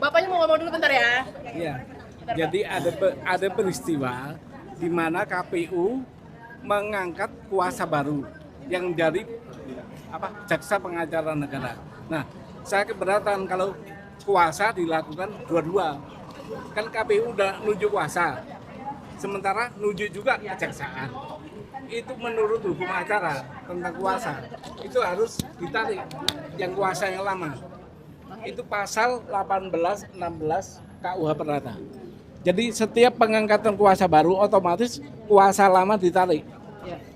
Bapaknya mau ngomong dulu bentar ya. Iya. Jadi ada peristiwa di mana KPU mengangkat kuasa baru yang dari jaksa pengacara negara. Nah, saya keberatan kalau kuasa dilakukan dua-dua. Kan KPU udah nunjuk kuasa, sementara nunjuk juga kejaksaan. Itu menurut hukum acara tentang kuasa itu harus ditarik yang kuasa yang lama. Itu pasal 18, 16 KUH Perdata. Jadi setiap pengangkatan kuasa baru otomatis kuasa lama ditarik.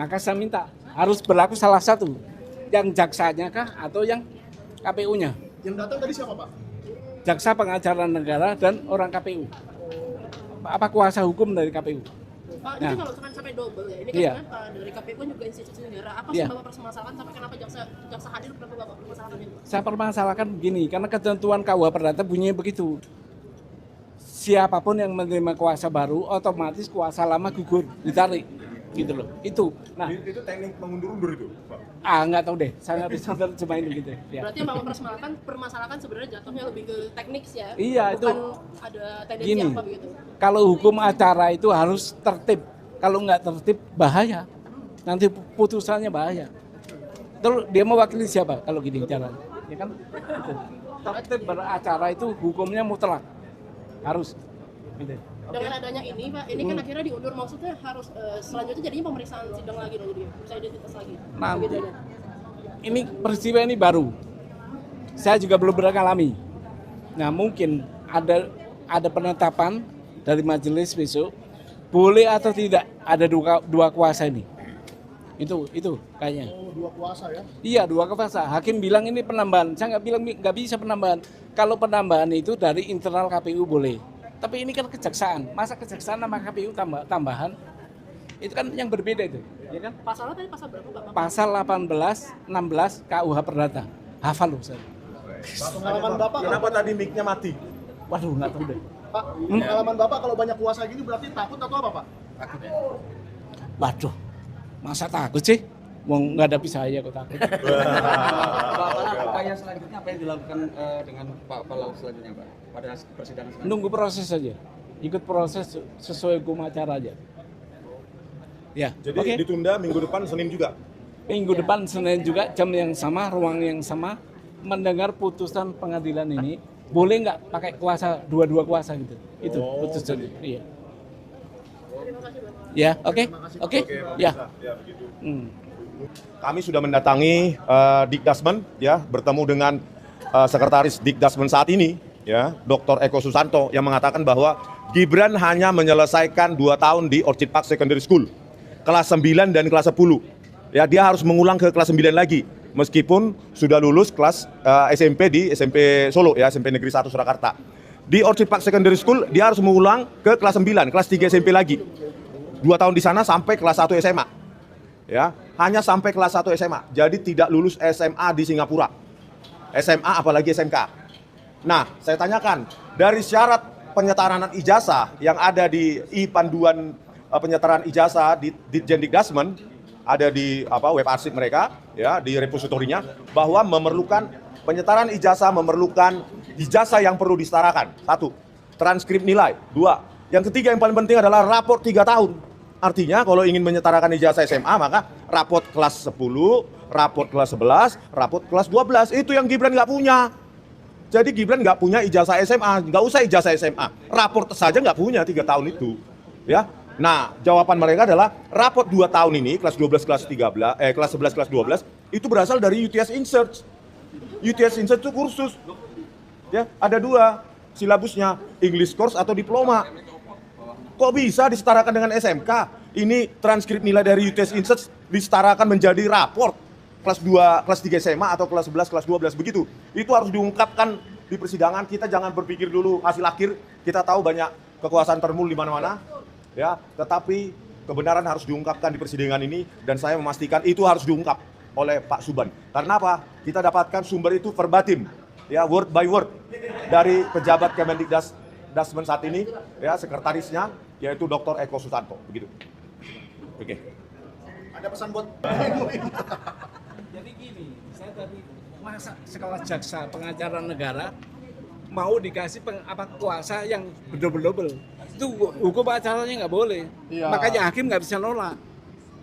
Maka saya minta harus berlaku salah satu, yang jaksanya kah atau yang KPU-nya. Yang datang tadi siapa, Pak? Jaksa pengacara negara dan orang KPU. Apa kuasa hukum dari KPU? Pak, jadi kalau sampai double ya, ini kan sebenarnya dari KPU juga institusi negara. Apa sih Bapak permasalahan sampai kenapa jaksa hadir, kenapa Bapak permasalahan itu? Saya permasalahkan begini, karena ketentuan KUH Perdata bunyinya begitu. Siapapun yang menerima kuasa baru, otomatis kuasa lama gugur, ditarik. Gitu loh, itu. Nah, itu teknik mengundur-undur itu, Pak? Nggak tahu deh, saya nggak bisa terjemahin gitu. Ya. Berarti yang Bapak permasalahkan sebenarnya jatuhnya lebih ke teknik ya? Iya, bukan itu. Ada tendensi Gini, apa begitu? kalau hukum acara itu harus tertib. Kalau nggak tertib, bahaya. Nanti putusannya bahaya. Terus dia mewakili siapa kalau gini caranya? Ya kan? Gitu. Tertib beracara itu hukumnya mutlak. Harus. Gitu. Dengan adanya ini Pak, ini kan akhirnya diundur, maksudnya harus selanjutnya jadinya pemeriksaan sidang lagi dong, jadi bisa identitas lagi. Nanti. Ini peristiwa ini baru. Saya juga belum pernah alami. Nah, mungkin ada penetapan dari majelis besok boleh atau tidak ada dua kuasa ini. Itu kayaknya. Oh, dua kuasa ya? Iya, dua kuasa. Hakim bilang ini penambahan. Saya nggak bilang nggak bisa penambahan. Kalau penambahan itu dari internal KPU boleh. Tapi ini kan kejaksaan. Masa kejaksaan sama KPU tambahan? Itu kan yang berbeda itu, ya kan? Pasalnya tadi pasal berapa Pak? Pasal 18, 16 KUH Perdata. Hafal loh saya. Pengalaman Bapak, kenapa tadi mic-nya mati? Waduh, nggak tahu deh. Pak, pengalaman Bapak kalau banyak kuasa gini berarti takut atau apa, Pak? Takut ya? Waduh, masa takut sih? Mau nggak saya kok takut. Pak, upaya selanjutnya apa yang dilakukan dengan Pak Palal selanjutnya, Pak? Pada persidangan selanjutnya? Nunggu proses saja. Ikut proses sesuai hukum acara aja. Ya, Jadi ditunda minggu depan Senin juga? Minggu depan Senin juga jam yang sama, ruang yang sama, mendengar putusan pengadilan ini. Boleh nggak pakai kuasa, dua kuasa gitu. Itu putusannya. Iya. Ya, oke. Ya. Ya, begitu. Hmm. Kami sudah mendatangi Dikdasmen, ya, bertemu dengan Sekretaris Dikdasmen saat ini, ya, Dr. Eko Susanto, yang mengatakan bahwa Gibran hanya menyelesaikan 2 tahun di Orchid Park Secondary School, kelas 9 dan kelas 10. Ya, dia harus mengulang ke kelas 9 lagi, meskipun sudah lulus kelas SMP di SMP Solo, ya, SMP Negeri 1 Surakarta. Di Orchid Park Secondary School, dia harus mengulang ke kelas 9, kelas 3 SMP lagi. 2 tahun di sana sampai kelas 1 SMA. Ya, hanya sampai kelas 1 SMA. Jadi tidak lulus SMA di Singapura. SMA apalagi SMK. Nah, saya tanyakan, dari syarat penyetaraan ijazah yang ada di panduan penyetaraan ijazah di Ditjen Dikdasmen, ada di web arsip mereka, ya, di repositorinya, bahwa memerlukan penyetaraan ijazah, memerlukan ijazah yang perlu disetarakan. 1, transkrip nilai. 2, yang ketiga yang paling penting adalah raport 3 tahun. Artinya kalau ingin menyetarakan ijazah SMA, maka raport kelas 10, raport kelas 11, raport kelas 12. Itu yang Gibran nggak punya. Jadi Gibran nggak punya ijazah SMA, nggak usah ijazah SMA. Raport saja nggak punya 3 tahun itu. Ya. Nah, jawaban mereka adalah raport 2 tahun ini, kelas 12, kelas 13, kelas 11, kelas 12, itu berasal dari UTS Insert. UTS Insert itu kursus. Ya, ada 2 silabusnya, English course atau diploma. Kok bisa disetarakan dengan SMK? Ini transkrip nilai dari UTS Insert disetarakan menjadi raport kelas 2, kelas 3 SMA atau kelas 11, kelas 12 begitu. Itu harus diungkapkan di persidangan. Kita jangan berpikir dulu hasil akhir. Kita tahu banyak kekuasaan termul di mana-mana. Ya, tetapi kebenaran harus diungkapkan di persidangan ini, dan saya memastikan itu harus diungkap oleh Pak Suban. Karena apa? Kita dapatkan sumber itu verbatim, ya, word by word dari pejabat Kemendikbudristek saat ini, ya, sekretarisnya, yaitu Dr. Eko Susanto, begitu. Oke. Ada pesan buat Jadi gini, saya tadi masa sekolah jaksa pengacara negara mau dikasih kuasa yang double-double. Itu hukum acaranya nggak boleh. Iya. Makanya hakim nggak bisa nolak.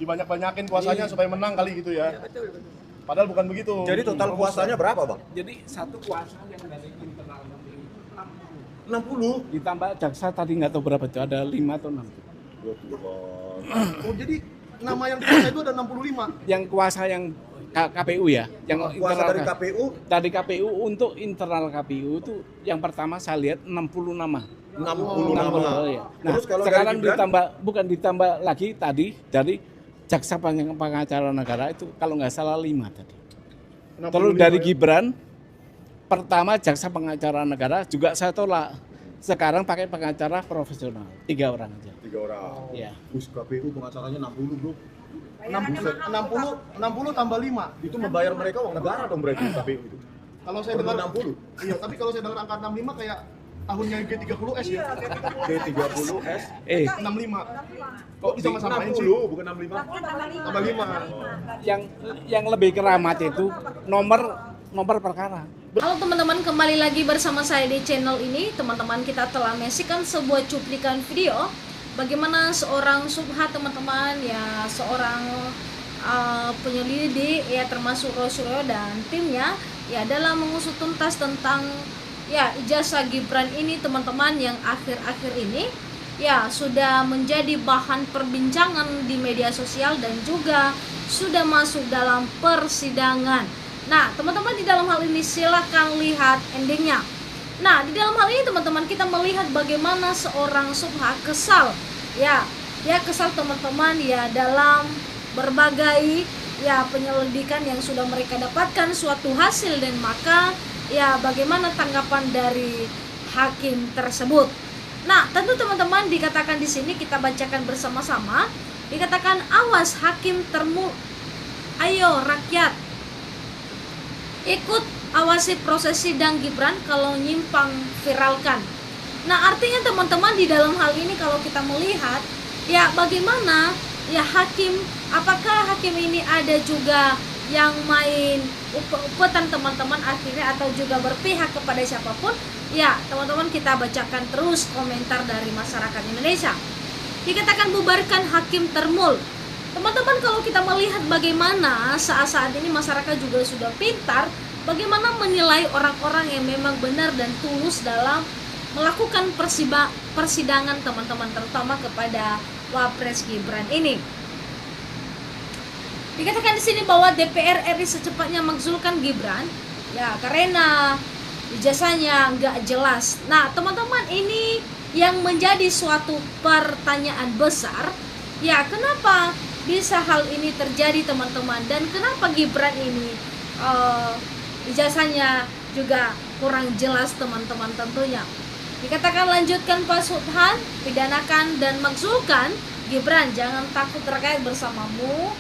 Dibanyak-banyakin kuasanya supaya menang kali gitu ya. Padahal bukan begitu. Jadi total kuasanya berapa, Bang? Jadi satu kuasa yang dari internal negeri 60. ditambah jaksa tadi nggak tahu berapa itu, ada 5 atau 6. Oh, jadi nama yang kuasa itu ada 65. Yang kuasa yang KPU ya, yang Kuasa dari KPU Dari KPU untuk internal KPU itu yang pertama saya lihat 60 nama. 60 60, nama. ya. Nah, Terus kalau sekarang dari Gibran? ditambah lagi tadi dari jaksa pengacara negara itu kalau nggak salah 5 tadi. 65 Terus dari ya. Gibran pertama jaksa pengacara negara juga saya tolak. Sekarang pakai pengacara profesional 3 orang aja. 3 orang. Ya. Us KPU pengacaranya 60, Bro. 60 tambah 5. Itu membayar mereka uang negara dong berarti KPU itu. Kalau saya Perlu dengar 60. Iya, tapi kalau saya dengar angka 65 kayak tahunnya G30S ya. G30S 65. Kok bisa sama-samain sih? 60 bukan 65. Tambah 5. Yang lebih keramat itu nomor perkara. Halo teman-teman, kembali lagi bersama saya di channel ini. Teman-teman, kita telah menyaksikan sebuah cuplikan video bagaimana seorang subhat teman-teman ya, seorang penyelidik ya, termasuk Roy Suryo dan timnya ya dalam mengusut tuntas tentang ya ijazah Gibran ini teman-teman, yang akhir-akhir ini ya sudah menjadi bahan perbincangan di media sosial dan juga sudah masuk dalam persidangan. Nah teman-teman, di dalam hal ini silakan lihat endingnya. Nah di dalam hal ini teman-teman, kita melihat bagaimana seorang subhat kesal ya, dia kesal teman-teman ya dalam berbagai ya penyelidikan yang sudah mereka dapatkan suatu hasil, dan maka ya bagaimana tanggapan dari hakim tersebut. Nah tentu teman-teman, dikatakan di sini kita bacakan bersama-sama, dikatakan awas hakim ayo rakyat ikut awasi proses sidang Gibran, kalau nyimpang viralkan. Nah artinya teman-teman, di dalam hal ini kalau kita melihat ya bagaimana ya hakim, apakah hakim ini ada juga yang main upet-upetan teman-teman akhirnya, atau juga berpihak kepada siapapun ya teman-teman. Kita bacakan terus komentar dari masyarakat Indonesia. Dikatakan bubarkan hakim termul. Teman-teman, kalau kita melihat bagaimana saat-saat ini masyarakat juga sudah pintar bagaimana menilai orang-orang yang memang benar dan tulus dalam melakukan persidangan teman-teman, terutama kepada Wapres Gibran ini. Dikatakan di sini bahwa DPR RI secepatnya makzulkan Gibran ya karena ijazahnya nggak jelas. Nah teman-teman, ini yang menjadi suatu pertanyaan besar ya, kenapa bisa hal ini terjadi teman-teman, dan kenapa Gibran ini ijazahnya juga kurang jelas teman-teman tentunya. Dikatakan lanjutkan Pak Subhan, pidanakan dan makzulkan Gibran, jangan takut rakyat bersamamu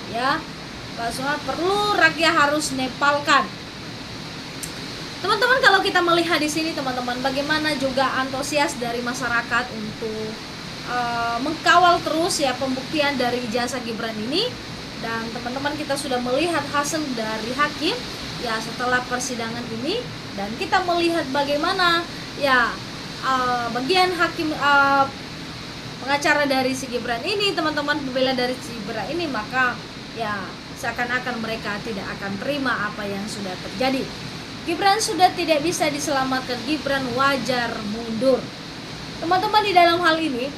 ya. Pak Subhan, perlu rakyat harus nepalkan. Teman-teman, kalau kita melihat di sini teman-teman, bagaimana juga antusias dari masyarakat untuk mengkawal terus ya pembuktian dari ijazah Gibran ini. Dan teman-teman, kita sudah melihat hasil dari hakim ya setelah persidangan ini, dan kita melihat bagaimana ya bagian hakim pengacara dari si Gibran ini teman-teman, pembela dari si Gibran ini, maka ya seakan-akan mereka tidak akan terima apa yang sudah terjadi. Gibran sudah tidak bisa diselamatkan, Gibran wajar mundur. Teman-teman, di dalam hal ini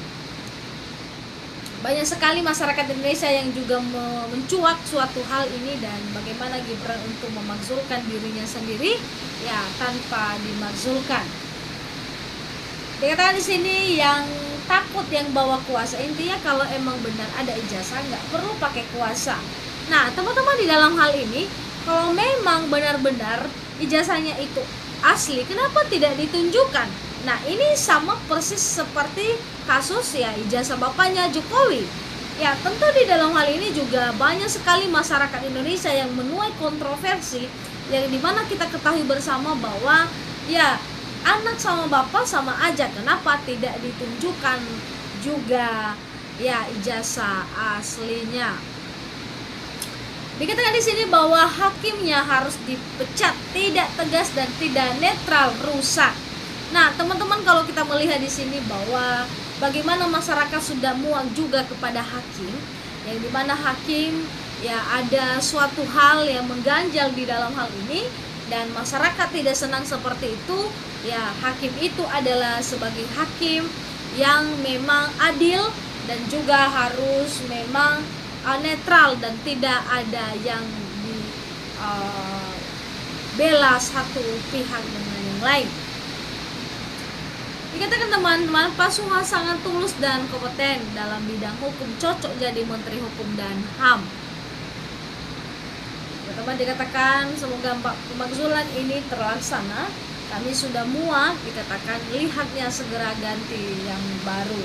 banyak sekali masyarakat Indonesia yang juga mencuat suatu hal ini, dan bagaimana Gibran untuk memakzulkan dirinya sendiri ya tanpa dimakzulkan. Dikatakan di sini yang takut yang bawa kuasa, intinya kalau emang benar ada ijazah nggak perlu pakai kuasa. Nah teman-teman, di dalam hal ini kalau memang benar-benar ijazahnya itu asli, kenapa tidak ditunjukkan? Nah ini sama persis seperti kasus ya ijazah bapaknya Jokowi. Ya tentu di dalam hal ini juga banyak sekali masyarakat Indonesia yang menuai kontroversi, yang dimana kita ketahui bersama bahwa ya anak sama bapak sama aja, kenapa tidak ditunjukkan juga ya ijazah aslinya. Dikatakan di sini bahwa hakimnya harus dipecat, tidak tegas dan tidak netral, rusak. Nah, teman-teman, kalau kita melihat di sini bahwa bagaimana masyarakat sudah muak juga kepada hakim, yang dimana hakim ya ada suatu hal yang mengganjal di dalam hal ini, dan masyarakat tidak senang seperti itu, ya hakim itu adalah sebagai hakim yang memang adil dan juga harus memang netral dan tidak ada yang bela satu pihak dengan yang lain. Dikatakan teman-teman, Pak Suha sangat tulus dan kompeten dalam bidang hukum, cocok jadi Menteri Hukum dan HAM. Teman-teman, dikatakan semoga pemakzulan ini terlaksana. Kami sudah muak, dikatakan lihatnya segera ganti yang baru.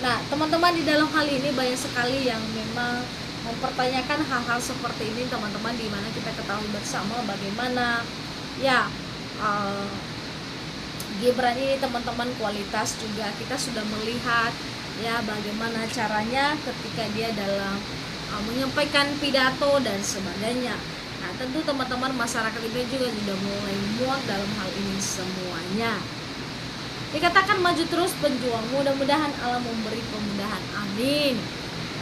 Nah, teman-teman, di dalam hal ini banyak sekali yang memang mempertanyakan hal-hal seperti ini, teman-teman, di mana kita ketahui bersama bagaimana ya Gibran ini, teman-teman, kualitas juga kita sudah melihat ya bagaimana caranya ketika dia dalam menyampaikan pidato dan sebagainya. Nah, tentu teman-teman, masyarakat ini juga sudah mulai muak dalam hal ini semuanya. Dikatakan maju terus penjuang, mudah-mudahan Allah memberi kemudahan, amin.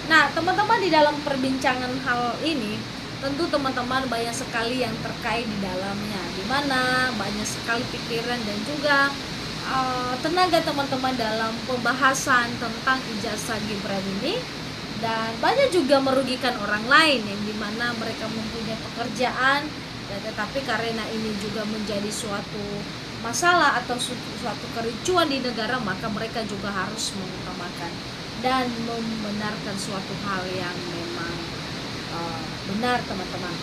Nah, teman-teman, di dalam perbincangan hal ini tentu teman-teman banyak sekali yang terkait di dalamnya, di mana banyak sekali pikiran dan juga tenaga teman-teman dalam pembahasan tentang ijazah Gibran ini, dan banyak juga merugikan orang lain yang dimana mereka mempunyai pekerjaan, dan tetapi karena ini juga menjadi suatu masalah atau suatu kericuan di negara, maka mereka juga harus mengutamakan dan membenarkan suatu hal yang memang benar, teman-teman.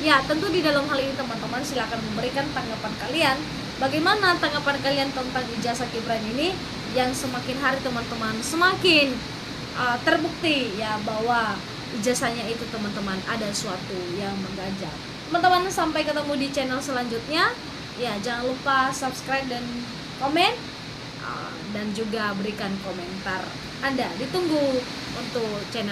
Ya, tentu di dalam hal ini teman-teman silakan memberikan tanggapan kalian. Bagaimana tanggapan kalian tentang ijazah Gibran ini yang semakin hari teman-teman semakin terbukti ya bahwa ijazahnya itu, teman-teman, ada suatu yang mengganjal. Teman-teman, sampai ketemu di channel selanjutnya. Ya, jangan lupa subscribe dan komen dan juga berikan komentar Anda. Ditunggu untuk channel